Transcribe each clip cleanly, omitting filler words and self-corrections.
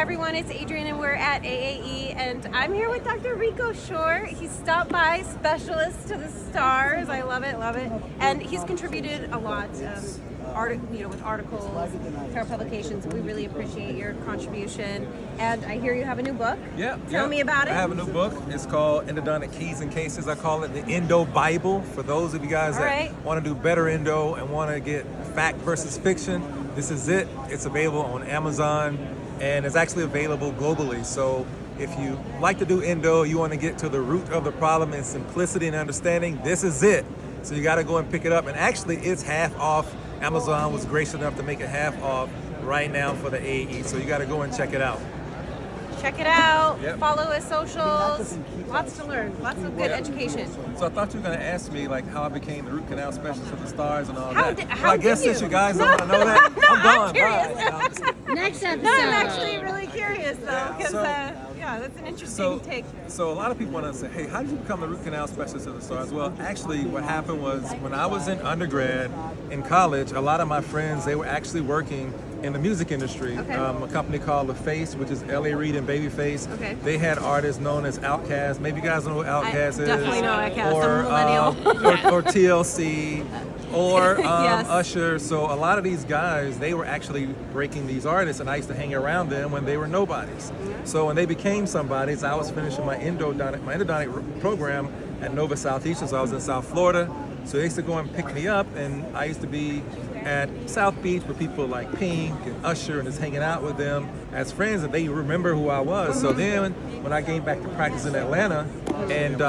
everyone, it's Adrienne and we're at AAE and I'm here with Dr. Rico Shore. He stopped by, specialist to the stars. I love it, love it. And he's contributed a lot with articles, to our publications. We really appreciate your contribution. And I hear you have a new book. Tell me about it. I have a new book. It's called Endodontic Keys and Cases. I call it the Endo Bible. For those of you guys that want to do better endo and want to get fact versus fiction, this is it. It's available on Amazon and it's actually available globally. So if you like to do endo, you want to get to the root of the problem and simplicity and understanding, this is it. So you got to go and pick it up. And actually it's half off. Amazon was gracious enough to make it half off right now for the AAE. So you got to go and check it out. Check it out. Yep. Follow his socials. Lots to learn. Lots of good education. So I thought you were going to ask me like how I became the root canal specialist of the stars and all that. How I guess since you guys don't want to know that, I'm gone. Bye. Next episode. No, I'm actually really curious though, because that's an interesting take. So a lot of people want to say, hey, how did you become the root canal specialist of the stars? Well, actually what happened was when I was in undergrad in college, a lot of my friends, they were actually working in the music industry. A company called LaFace, which is L.A. Reid and Babyface. They had artists known as Outkast. Maybe you guys know who Outkast is. Definitely know Outkast. Or, I'm a millennial. or TLC. Or Usher. So a lot of these guys, they were actually breaking these artists, and I used to hang around them when they were nobodies. So when they became somebodies, I was finishing my endodontic program at Nova Southeastern, so I was in South Florida. So they used to go and pick me up, and I used to be at South Beach with people like Pink and Usher and just hanging out with them as friends, and they remember who I was. So then when I came back to practice in Atlanta, and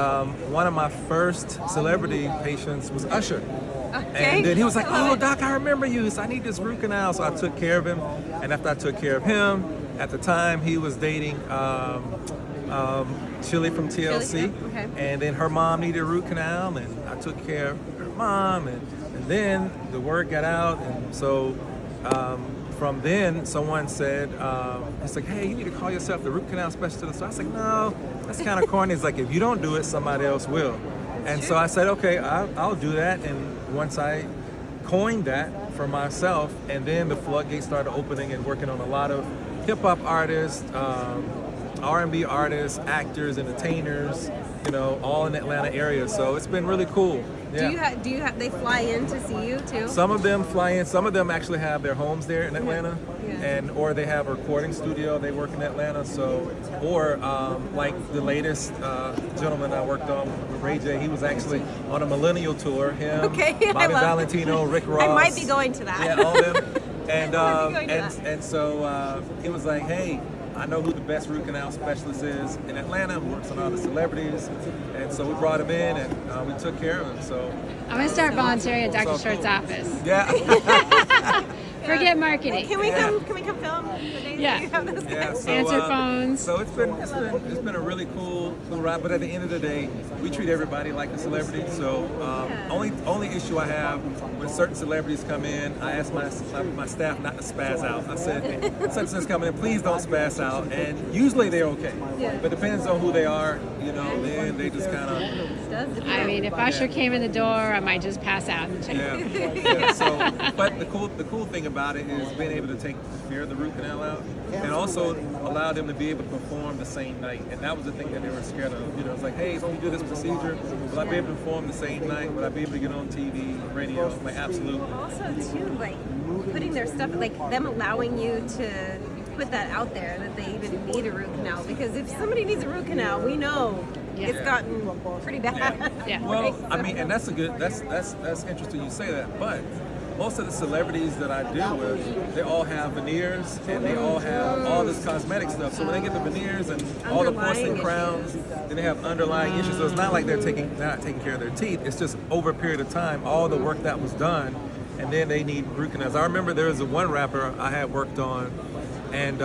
one of my first celebrity patients was Usher. And then he was like, oh, Doc, I remember you. So I need this root canal. So I took care of him. And after I took care of him, at the time he was dating Chili from TLC. And then her mom needed a root canal. And I took care of her mom. And then the word got out. And so from then, someone said, it's like, hey, you need to call yourself the root canal specialist. So I was like, no, that's kind of corny. It's like, if you don't do it, somebody else will. And so I said, okay, I'll do that. And once I coined that for myself, and then the floodgates started opening and working on a lot of hip hop artists, R&B artists, actors, entertainers, all in the Atlanta area. So it's been really cool. Yeah. Do you have they fly in to see you too? Some of them fly in. Some of them actually have their homes there in Atlanta, or they have a recording studio. They work in Atlanta. So, or like the latest gentleman I worked on with Ray J. He was actually on a millennial tour. Him, Bobby Valentino, Rick Ross. I might be going to that. Yeah, all them. And so he was like, hey, I know who the best root canal specialist is in Atlanta, who works on all the celebrities. And so we brought him in and we took care of him. So I'm going to start volunteering at Dr. Short's office. Yeah. Forget marketing. Can we come film the days that you have those guys? Answer phones. So it's been a really cool ride. But at the end of the day, we treat everybody like a celebrity. So only issue I have when certain celebrities come in, I ask my staff not to spaz out. I said, hey, such and such coming in, please don't spaz out. And usually they're okay. But it depends on who they are. Then they just kind of. I mean, if Usher came in the door, I might just pass out in the chair. So, but the cool thing about it is being able to take the fear of the root canal out, and also allow them to be able to perform the same night. And that was the thing that they were scared of. It's like, hey, so we do this procedure, will I be able to perform the same night? Will I be able to get on TV, radio? Like, absolutely. Also, too, like putting their stuff, like them allowing you to put that out there that they even need a root canal, because if somebody needs a root canal, we know it's gotten pretty bad. Well, I mean, and that's interesting you say that, but most of the celebrities that I deal with, they all have veneers and they all have all this cosmetic stuff. So when they get the veneers and all the porcelain crowns, then they have underlying issues. So it's not like they're not taking care of their teeth. It's just over a period of time, all the work that was done, and then they need root canals. I remember there was one rapper I had worked on, and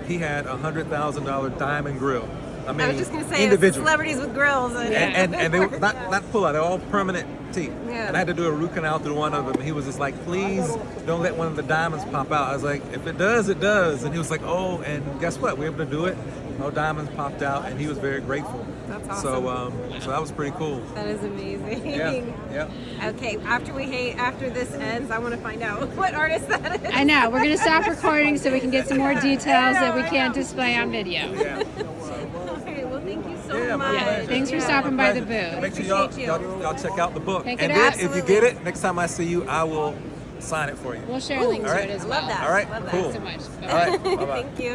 he had $100,000 diamond grill. I mean, I was just gonna say individual. celebrities with grills And they were not pull out, they're all permanent teeth. Yeah. And I had to do a root canal through one of them. He was just like, please don't let one of the diamonds pop out. I was like, if it does, it does. And he was like, oh, and guess what? We were able to do it. No diamonds popped out, and he was very grateful. That's awesome. So that was pretty cool. That is amazing. Yeah. Okay, after this ends, I want to find out what artist that is. I know. We're going to stop recording so we can get some more details that we can't display on video. Yeah. Okay, well, thank you so Yeah, my much. pleasure. Thanks for stopping by the booth. Make sure Appreciate y'all check out the book. Check And it then out. if you Absolutely. get it, next time I see you, I will sign it for you. We'll share links all to right. it as Love well. that. All right, Love that. cool. Thanks so much. All right, bye-bye. Thank you.